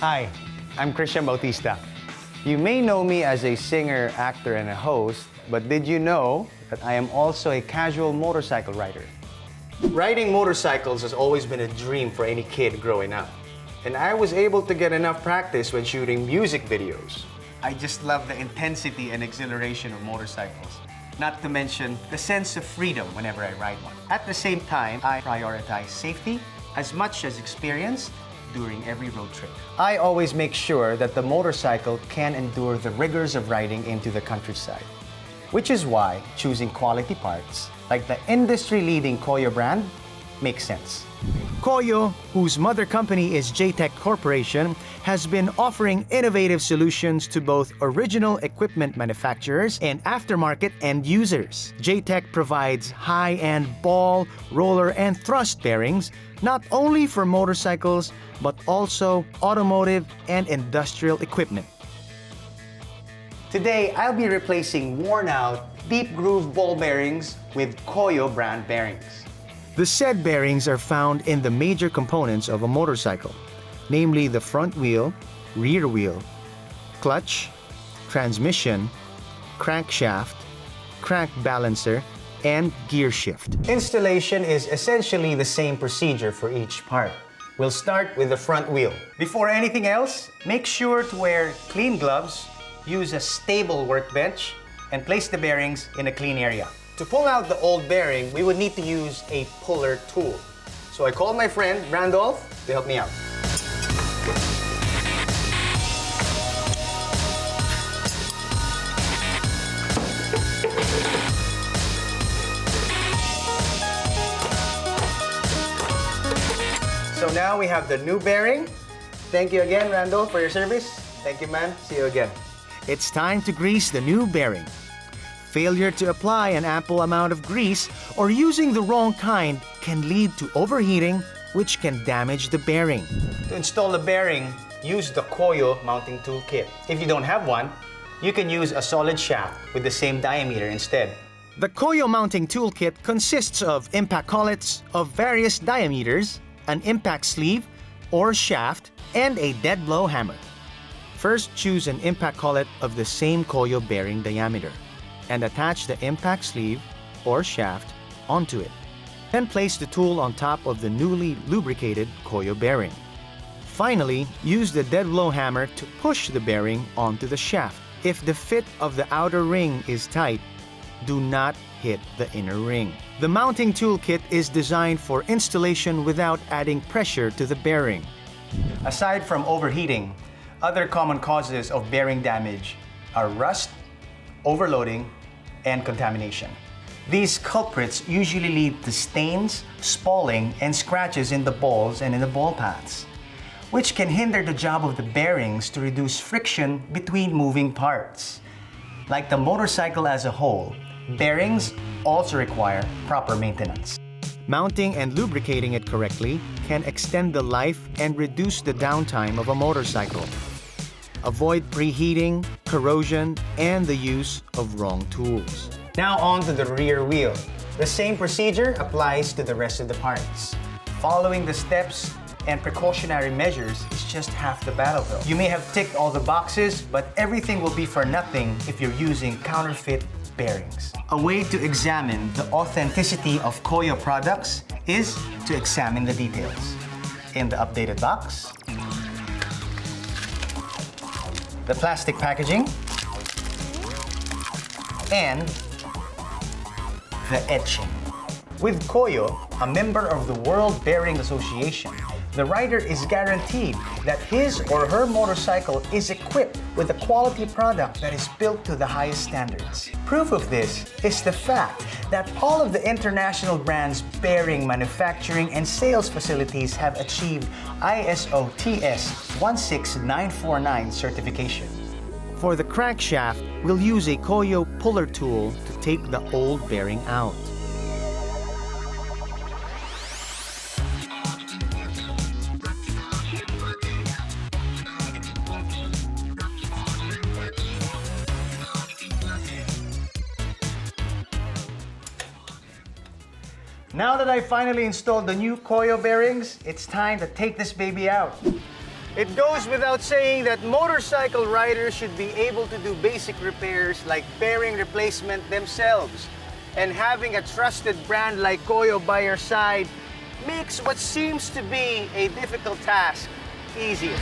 Hi, I'm Christian Bautista. You may know me as a singer, actor, and a host, but did you know that I am also a casual motorcycle rider? Riding motorcycles has always been a dream for any kid growing up. And I was able to get enough practice when shooting music videos. I just love the intensity and exhilaration of motorcycles. Not to mention the sense of freedom whenever I ride one. At the same time, I prioritize safety as much as experience during every road trip. I always make sure that the motorcycle can endure the rigors of riding into the countryside. Which is why choosing quality parts, like the industry-leading KOYO brand, makes sense. KOYO, whose mother company is JTEKT Corporation, has been offering innovative solutions to both original equipment manufacturers and aftermarket end users. JTEKT provides high-end ball, roller, and thrust bearings, not only for motorcycles, but also automotive and industrial equipment. Today, I'll be replacing worn-out, deep-groove ball bearings with KOYO brand bearings. The said bearings are found in the major components of a motorcycle, namely the front wheel, rear wheel, clutch, transmission, crankshaft, crank balancer, and gear shift. Installation is essentially the same procedure for each part. We'll start with the front wheel. Before anything else, make sure to wear clean gloves, use a stable workbench, and place the bearings in a clean area. To pull out the old bearing, we would need to use a puller tool. So I called my friend, Randolph, to help me out. So now we have the new bearing. Thank you again, Randolph, for your service. Thank you, man. See you again. It's time to grease the new bearing. Failure to apply an ample amount of grease or using the wrong kind can lead to overheating, which can damage the bearing. To install the bearing, use the KOYO mounting toolkit. If you don't have one, you can use a solid shaft with the same diameter instead. The KOYO mounting toolkit consists of impact collets of various diameters, an impact sleeve or shaft, and a dead blow hammer. First, choose an impact collet of the same KOYO bearing diameter and attach the impact sleeve or shaft onto it. Then place the tool on top of the newly lubricated KOYO bearing. Finally, use the dead blow hammer to push the bearing onto the shaft. If the fit of the outer ring is tight, do not hit the inner ring. The mounting toolkit is designed for installation without adding pressure to the bearing. Aside from overheating, other common causes of bearing damage are rust, overloading, and contamination. These culprits usually lead to stains, spalling, and scratches in the balls and in the ball paths, which can hinder the job of the bearings to reduce friction between moving parts. Like the motorcycle as a whole, bearings also require proper maintenance. Mounting and lubricating it correctly can extend the life and reduce the downtime of a motorcycle. Avoid preheating, corrosion, and the use of wrong tools. Now on to the rear wheel. The same procedure applies to the rest of the parts. Following the steps and precautionary measures is just half the battle though. You may have ticked all the boxes, but everything will be for nothing if you're using counterfeit bearings. A way to examine the authenticity of KOYO products is to examine the details. In the updated box, the plastic packaging, and the etching. With KOYO, a member of the World Bearing Association, the rider is guaranteed that his or her motorcycle is equipped with a quality product that is built to the highest standards. Proof of this is the fact that all of the international brands' bearing manufacturing and sales facilities have achieved ISO TS 16949 certification. For the crankshaft, we'll use a KOYO puller tool to take the old bearing out. Now that I finally installed the new KOYO bearings, it's time to take this baby out. It goes without saying that motorcycle riders should be able to do basic repairs like bearing replacement themselves. And having a trusted brand like KOYO by your side makes what seems to be a difficult task easier.